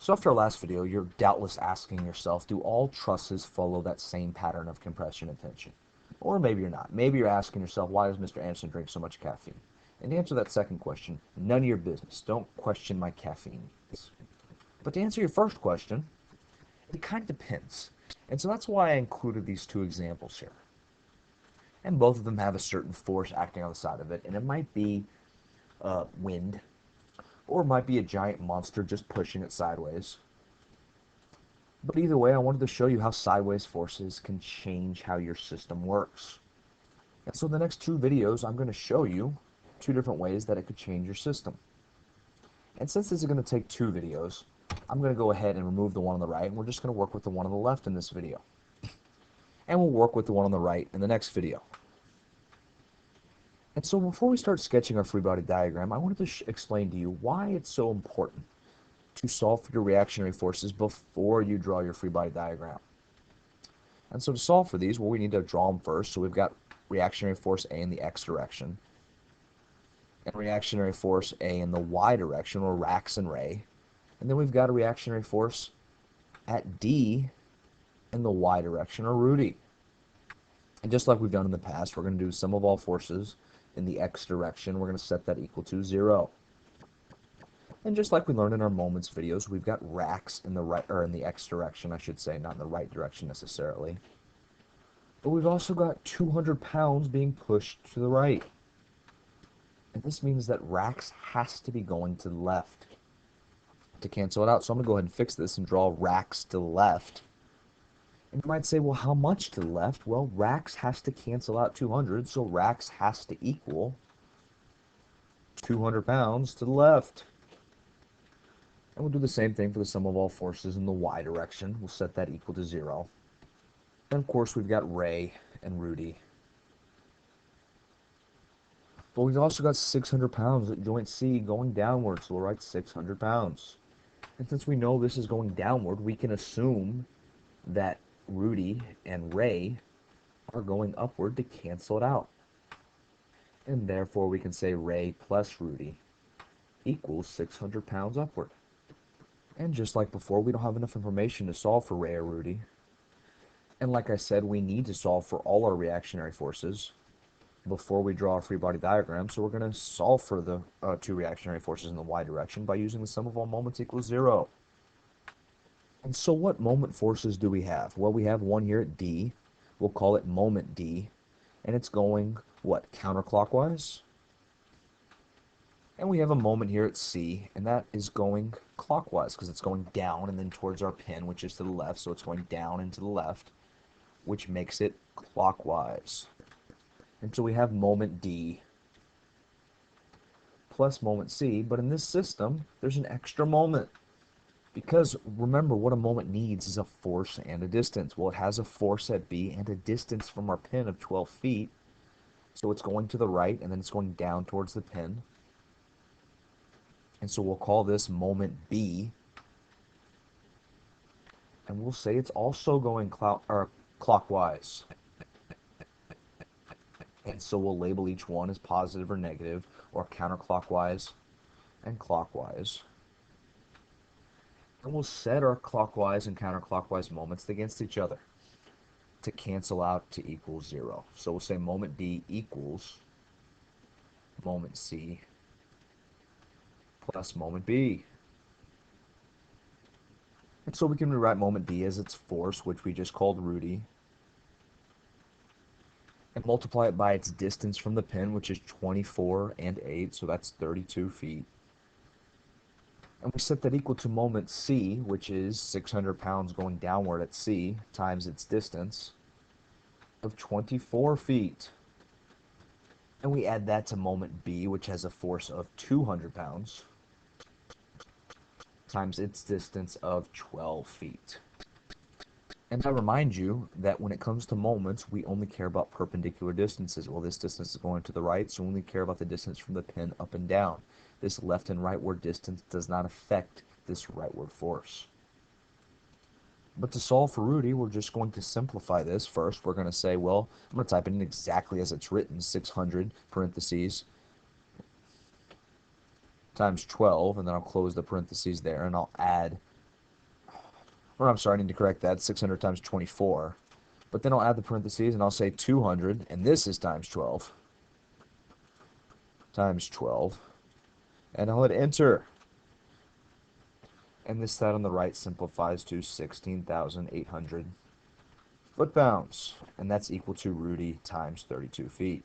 So after our last video, you're doubtless asking yourself, do all trusses follow that same pattern of compression and tension? Or maybe you're not. Maybe you're asking yourself, why does Mr. Anderson drink so much caffeine? And to answer that second question, none of your business. Don't question my caffeine. But to answer your first question, it kind of depends. And so that's why I included these two examples here. And both of them have a certain force acting on the side of it, and it might be wind, or it might be a giant monster just pushing it sideways. But either way, I wanted to show you how sideways forces can change how your system works. And so in the next two videos, I'm going to show you two different ways that it could change your system. And since this is going to take two videos, I'm going to go ahead and remove the one on the right, and we're just going to work with the one on the left in this video. And we'll work with the one on the right in the next video. And so before we start sketching our free body diagram, I wanted to explain to you why it's so important to solve for your reactionary forces before you draw your free body diagram. And so to solve for these, well, we need to draw them first. So we've got reactionary force A in the x direction, and reactionary force A in the y direction, or Rax and Ray. And then we've got a reactionary force at D in the y direction, or Rudy. And just like we've done in the past, we're going to do sum of all forces in the x direction. We're going to set that equal to 0. And just like we learned in our moments videos, we've got Rax in the right, or in the x direction, I should say, not in the right direction necessarily. But we've also got 200 pounds being pushed to the right. And this means that Rax has to be going to the left to cancel it out. So I'm going to go ahead and fix this and draw Rax to the left. And you might say, well, how much to the left? Well, Rax has to cancel out 200, so Rax has to equal 200 pounds to the left. And we'll do the same thing for the sum of all forces in the y direction. We'll set that equal to 0. And of course, we've got Ray and Rudy. But we've also got 600 pounds at joint C going downward, so we'll write 600 pounds. And since we know this is going downward, we can assume that Rudy and Ray are going upward to cancel it out. And therefore we can say Ray plus Rudy equals 600 pounds upward. And just like before, we don't have enough information to solve for Ray or Rudy. And like I said, we need to solve for all our reactionary forces before we draw a free body diagram. So we're going to solve for the two reactionary forces in the y direction by using the sum of all moments equals 0. And so what moment forces do we have? Well, we have one here at D. We'll call it moment D. And it's going, what, counterclockwise? And we have a moment here at C, and that is going clockwise because it's going down and then towards our pin, which is to the left. So it's going down and to the left, which makes it clockwise. And so we have moment D plus moment C, but in this system, there's an extra moment. Because remember, what a moment needs is a force and a distance. Well, it has a force at B and a distance from our pin of 12 feet. So it's going to the right, and then it's going down towards the pin. And so we'll call this moment B. And we'll say it's also going clockwise. And so we'll label each one as positive or negative, or counterclockwise and clockwise. And we'll set our clockwise and counterclockwise moments against each other to cancel out to equal 0. So we'll say moment D equals moment C plus moment B. And so we can rewrite moment D as its force, which we just called Rudy, and multiply it by its distance from the pin, which is 24 and 8, so that's 32 feet. And we set that equal to moment C, which is 600 pounds going downward at C, times its distance of 24 feet. And we add that to moment B, which has a force of 200 pounds, times its distance of 12 feet. And I remind you that when it comes to moments, we only care about perpendicular distances. Well, this distance is going to the right, so we only care about the distance from the pin up and down. This left and rightward distance does not affect this rightward force. But to solve for Rudy, we're just going to simplify this. First, we're going to say, well, I'm going to type it in exactly as it's written, 600 parentheses times 12, and then I'll close the parentheses there, and I'll add or I'm sorry, I need to correct that, 600 times 24. But then I'll add the parentheses and I'll say 200, and this is times 12. Times 12. And I'll hit enter. And this side on the right simplifies to 16,800 foot-pounds. And that's equal to Rudy times 32 feet.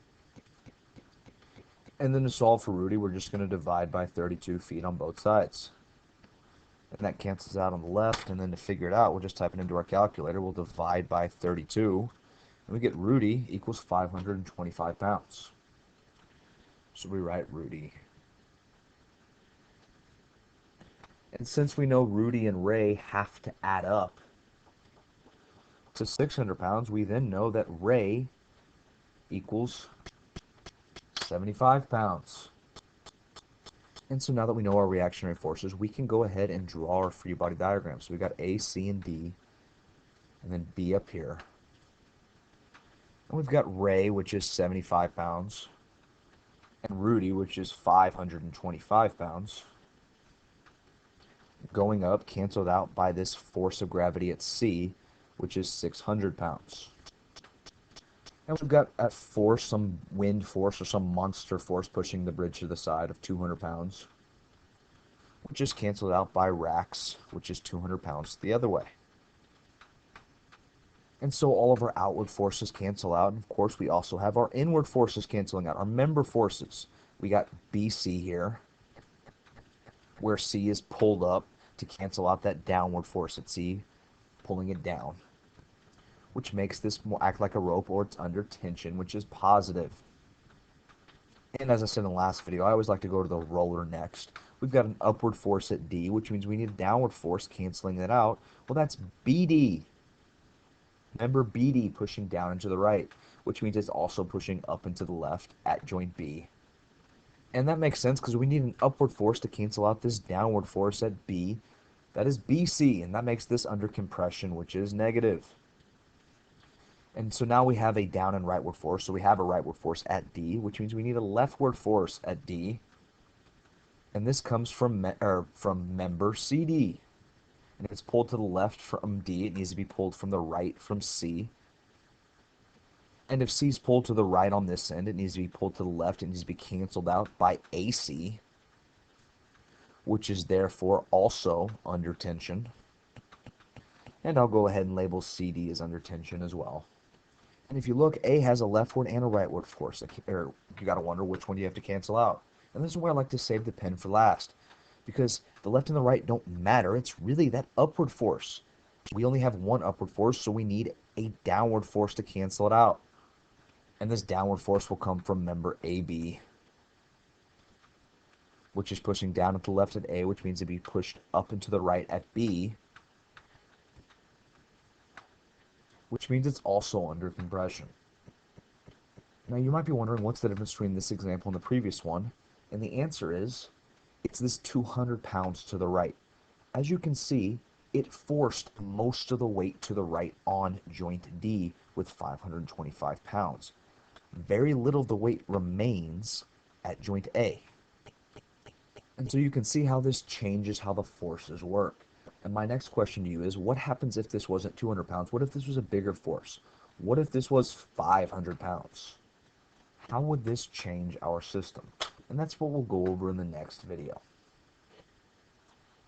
And then to solve for Rudy, we're just going to divide by 32 feet on both sides. And that cancels out on the left. And then to figure it out, we'll just type it into our calculator. We'll divide by 32. And we get Rudy equals 525 pounds. So we write Rudy. And since we know Rudy and Ray have to add up to 600 pounds, we then know that Ray equals 75 pounds. And so now that we know our reactionary forces, we can go ahead and draw our free body diagram. So we got A, C, and D, and then B up here. And we've got Ray, which is 75 pounds, and Rudy, which is 525 pounds. Going up, canceled out by this force of gravity at C, which is 600 pounds. And we've got at force some wind force or some monster force pushing the bridge to the side of 200 pounds, which is canceled out by racks, which is 200 pounds the other way. And so all of our outward forces cancel out. And of course, we also have our inward forces canceling out, our member forces. We got BC here, where C is pulled up to cancel out that downward force at C, pulling it down, which makes this more act like a rope, or it's under tension, which is positive. And as I said in the last video, I always like to go to the roller next. We've got an upward force at D, which means we need a downward force canceling that out. Well, that's BD. Remember BD pushing down and to the right, which means it's also pushing up and to the left at joint B. And that makes sense because we need an upward force to cancel out this downward force at B. That is BC, and that makes this under compression, which is negative. And so now we have a down and rightward force. So we have a rightward force at D, which means we need a leftward force at D. And this comes from member CD. And if it's pulled to the left from D, it needs to be pulled from the right from C. And if C is pulled to the right on this end, it needs to be pulled to the left. It needs to be canceled out by AC, which is therefore also under tension. And I'll go ahead and label CD as under tension as well. And if you look, A has a leftward and a rightward force. Or you got to wonder which one do you have to cancel out. And this is where I like to save the pen for last, because the left and the right don't matter. It's really that upward force. We only have one upward force, so we need a downward force to cancel it out. And this downward force will come from member AB, which is pushing down at the left at A, which means it'd be pushed up and to the right at B, which means it's also under compression. Now you might be wondering, what's the difference between this example and the previous one? And the answer is, it's this 200 pounds to the right. As you can see, it forced most of the weight to the right on joint D with 525 pounds. Very little of the weight remains at joint A. And so you can see how this changes how the forces work. And my next question to you is, what happens if this wasn't 200 pounds? What if this was a bigger force? What if this was 500 pounds? How would this change our system? And that's what we'll go over in the next video.